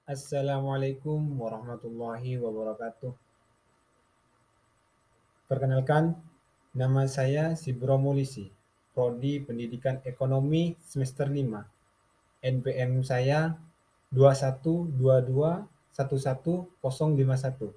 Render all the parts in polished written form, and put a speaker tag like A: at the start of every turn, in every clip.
A: Assalamualaikum warahmatullahi wabarakatuh. Perkenalkan, nama saya Sibro Mulisi, Prodi Pendidikan Ekonomi semester 5. NPM saya 2122111051.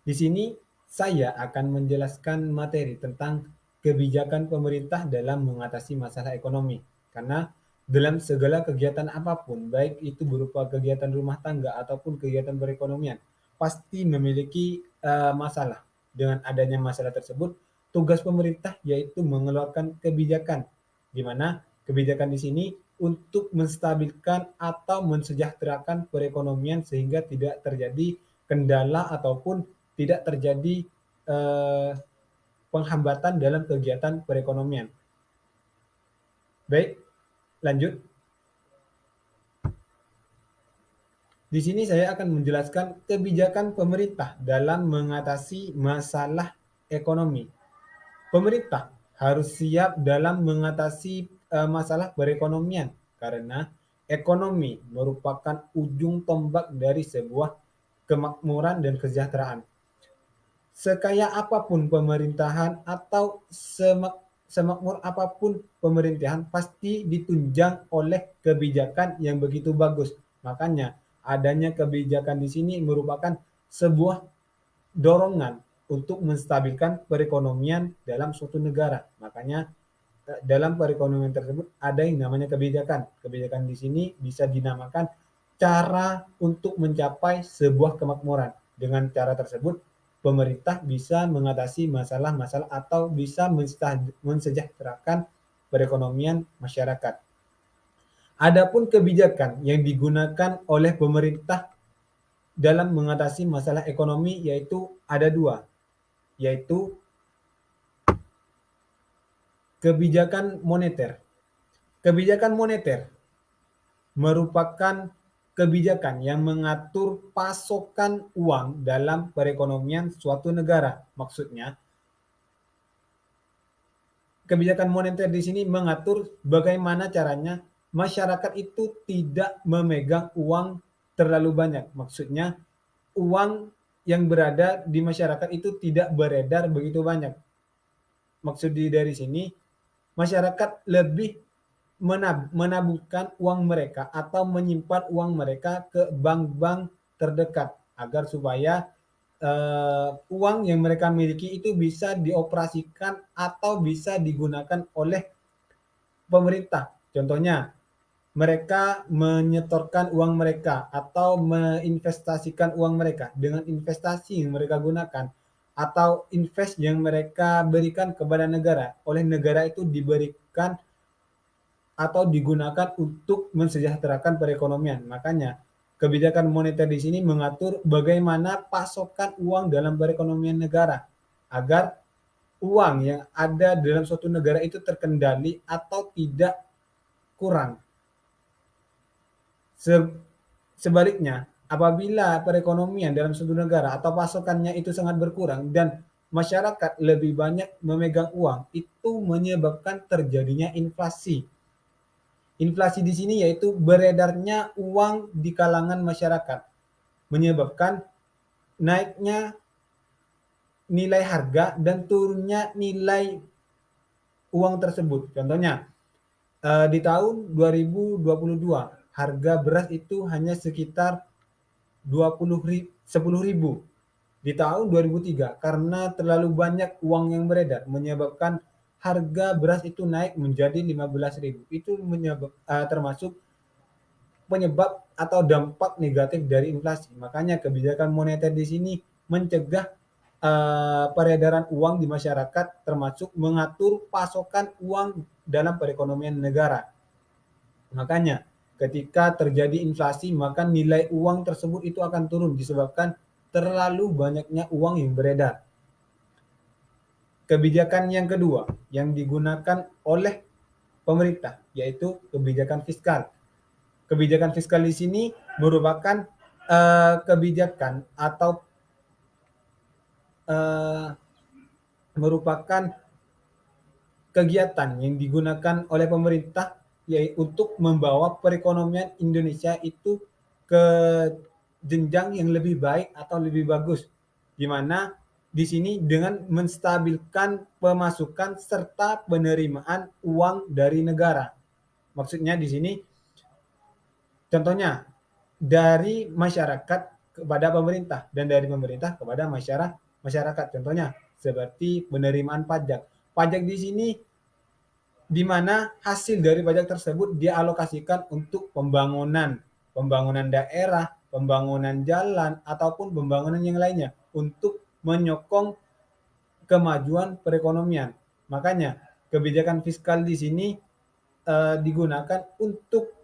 A: Di sini saya akan menjelaskan materi tentang kebijakan pemerintah dalam mengatasi masalah ekonomi. Karena dalam segala kegiatan apapun, baik itu berupa kegiatan rumah tangga ataupun kegiatan perekonomian, pasti memiliki masalah. Dengan adanya masalah tersebut, tugas pemerintah yaitu mengeluarkan kebijakan, di mana kebijakan di sini untuk menstabilkan atau mensejahterakan perekonomian sehingga tidak terjadi kendala ataupun tidak terjadi eh, penghambatan dalam kegiatan perekonomian. Baik, lanjut. Di sini saya akan menjelaskan kebijakan pemerintah dalam mengatasi masalah ekonomi. Pemerintah harus siap dalam mengatasi masalah perekonomian karena ekonomi merupakan ujung tombak dari sebuah kemakmuran dan kesejahteraan. Sekaya apapun pemerintahan atau semakmur apapun pemerintahan pasti ditunjang oleh kebijakan yang begitu bagus. Makanya adanya kebijakan di sini merupakan sebuah dorongan untuk menstabilkan perekonomian dalam suatu negara. Makanya dalam perekonomian tersebut ada yang namanya kebijakan. Kebijakan di sini bisa dinamakan cara untuk mencapai sebuah kemakmuran. Dengan cara tersebut, pemerintah bisa mengatasi masalah-masalah atau bisa mensejahterakan perekonomian masyarakat. Adapun kebijakan yang digunakan oleh pemerintah dalam mengatasi masalah ekonomi yaitu ada dua, yaitu kebijakan moneter. Kebijakan moneter merupakan kebijakan yang mengatur pasokan uang dalam perekonomian suatu negara. Maksudnya, kebijakan moneter di sini mengatur bagaimana caranya masyarakat itu tidak memegang uang terlalu banyak. Maksudnya, uang yang berada di masyarakat itu tidak beredar begitu banyak. Maksud dari sini, masyarakat lebih menabungkan uang mereka atau menyimpan uang mereka ke bank-bank terdekat agar supaya uang yang mereka miliki itu bisa dioperasikan atau bisa digunakan oleh pemerintah. Contohnya, mereka menyetorkan uang mereka atau menginvestasikan uang mereka dengan investasi yang mereka gunakan atau invest yang mereka berikan kepada negara. Oleh negara itu diberikan atau digunakan untuk mensejahterakan perekonomian. Makanya kebijakan moneter di sini mengatur bagaimana pasokan uang dalam perekonomian negara agar uang yang ada dalam suatu negara itu terkendali atau tidak kurang. Sebaliknya, apabila perekonomian dalam suatu negara atau pasokannya itu sangat berkurang dan masyarakat lebih banyak memegang uang, itu menyebabkan terjadinya inflasi. Inflasi di sini yaitu beredarnya uang di kalangan masyarakat, menyebabkan naiknya nilai harga dan turunnya nilai uang tersebut. Contohnya, di tahun 2022 harga beras itu hanya sekitar 10.000. Di tahun 2003 karena terlalu banyak uang yang beredar menyebabkan harga beras itu naik menjadi 15.000. Itu termasuk penyebab atau dampak negatif dari inflasi. Makanya kebijakan moneter di sini mencegah peredaran uang di masyarakat termasuk mengatur pasokan uang dalam perekonomian negara. Makanya ketika terjadi inflasi maka nilai uang tersebut itu akan turun disebabkan terlalu banyaknya uang yang beredar. Kebijakan yang kedua yang digunakan oleh pemerintah yaitu kebijakan fiskal. Kebijakan fiskal di sini merupakan kebijakan atau uh, merupakan kegiatan yang digunakan oleh pemerintah yaitu untuk membawa perekonomian Indonesia itu ke jenjang yang lebih baik atau lebih bagus, di mana di sini dengan menstabilkan pemasukan serta penerimaan uang dari negara. Maksudnya di sini contohnya dari masyarakat kepada pemerintah dan dari pemerintah kepada masyarakat. Contohnya seperti penerimaan pajak. Pajak di sini di mana hasil dari pajak tersebut dialokasikan untuk pembangunan daerah, pembangunan jalan, ataupun pembangunan yang lainnya untuk menyokong kemajuan perekonomian. Makanya kebijakan fiskal di sini digunakan untuk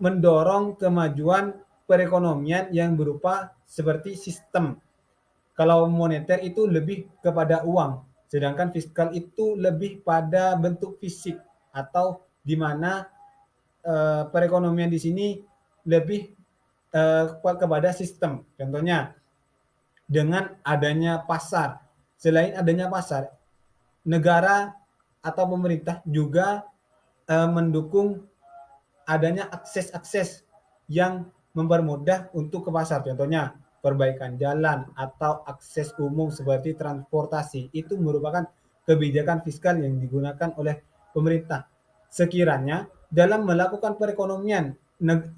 A: mendorong kemajuan perekonomian yang berupa seperti sistem. Kalau moneter itu lebih kepada uang, sedangkan fiskal itu lebih pada bentuk fisik atau di mana perekonomian di sini lebih kepada sistem. Contohnya dengan adanya pasar. Selain adanya pasar, negara atau pemerintah juga mendukung adanya akses-akses yang mempermudah untuk ke pasar. Contohnya perbaikan jalan atau akses umum seperti transportasi. Itu merupakan kebijakan fiskal yang digunakan oleh pemerintah. Sekiranya dalam melakukan perekonomian,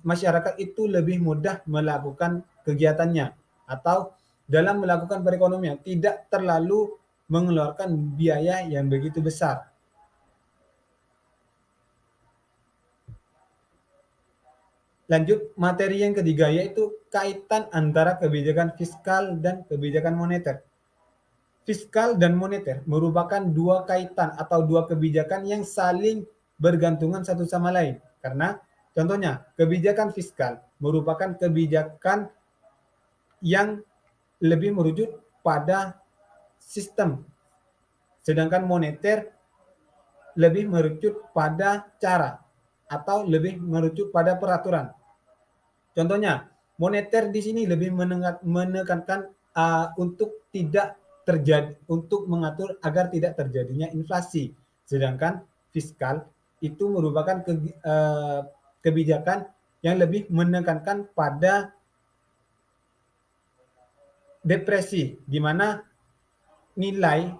A: masyarakat itu lebih mudah melakukan kegiatannya atau dalam melakukan perekonomian tidak terlalu mengeluarkan biaya yang begitu besar. Lanjut materi yang ketiga yaitu kaitan antara kebijakan fiskal dan kebijakan moneter. Fiskal dan moneter merupakan dua kaitan atau dua kebijakan yang saling bergantungan satu sama lain. Karena contohnya kebijakan fiskal merupakan kebijakan yang lebih merujuk pada sistem. Sedangkan moneter lebih merujuk pada cara atau lebih merujuk pada peraturan. Contohnya, moneter di sini lebih menekankan untuk tidak terjadi untuk mengatur agar tidak terjadinya inflasi. Sedangkan fiskal itu merupakan kebijakan yang lebih menekankan pada depresi, di mana nilai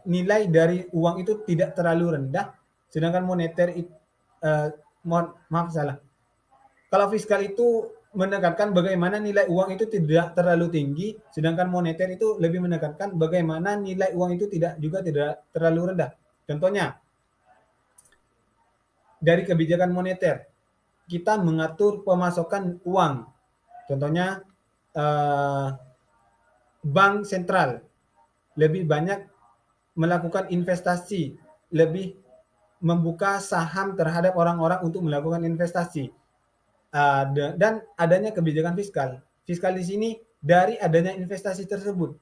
A: nilai dari uang itu tidak terlalu rendah, sedangkan moneter maaf salah. Kalau fiskal itu menekankan bagaimana nilai uang itu tidak terlalu tinggi, sedangkan moneter itu lebih menekankan bagaimana nilai uang itu tidak terlalu rendah. Contohnya, dari kebijakan moneter, kita mengatur pemasokan uang. Contohnya, bank sentral lebih banyak melakukan investasi, lebih membuka saham terhadap orang-orang untuk melakukan investasi. Dan adanya kebijakan fiskal. Fiskal di sini dari adanya investasi tersebut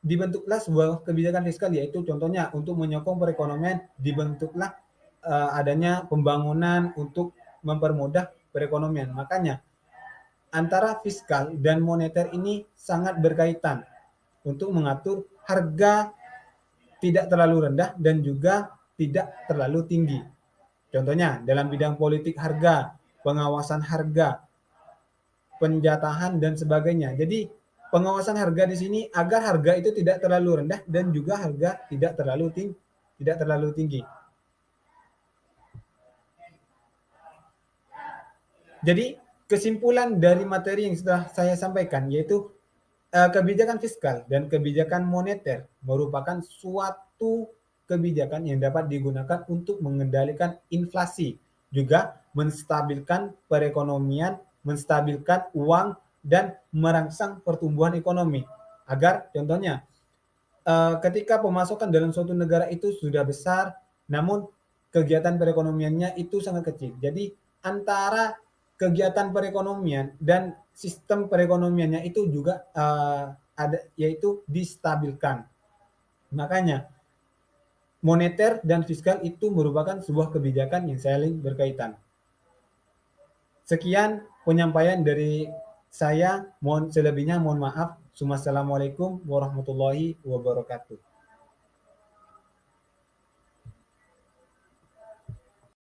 A: dibentuklah sebuah kebijakan fiskal yaitu contohnya untuk menyokong perekonomian dibentuklah adanya pembangunan untuk mempermudah perekonomian. Makanya antara fiskal dan moneter ini sangat berkaitan untuk mengatur harga tidak terlalu rendah dan juga tidak terlalu tinggi. Contohnya dalam bidang politik harga, pengawasan harga, penjatahan dan sebagainya. Jadi pengawasan harga di sini agar harga itu tidak terlalu rendah dan juga harga tidak terlalu tinggi. Jadi kesimpulan dari materi yang sudah saya sampaikan yaitu kebijakan fiskal dan kebijakan moneter merupakan suatu kebijakan yang dapat digunakan untuk mengendalikan inflasi, juga menstabilkan perekonomian, menstabilkan uang, dan merangsang pertumbuhan ekonomi. Agar contohnya ketika pemasukan dalam suatu negara itu sudah besar, namun kegiatan perekonomiannya itu sangat kecil. Jadi antara kegiatan perekonomian dan sistem perekonomiannya itu juga ada yaitu distabilkan. Makanya moneter dan fiskal itu merupakan sebuah kebijakan yang saling berkaitan. Sekian penyampaian dari saya. Mohon selebihnya mohon maaf. Wassalamualaikum warahmatullahi wabarakatuh.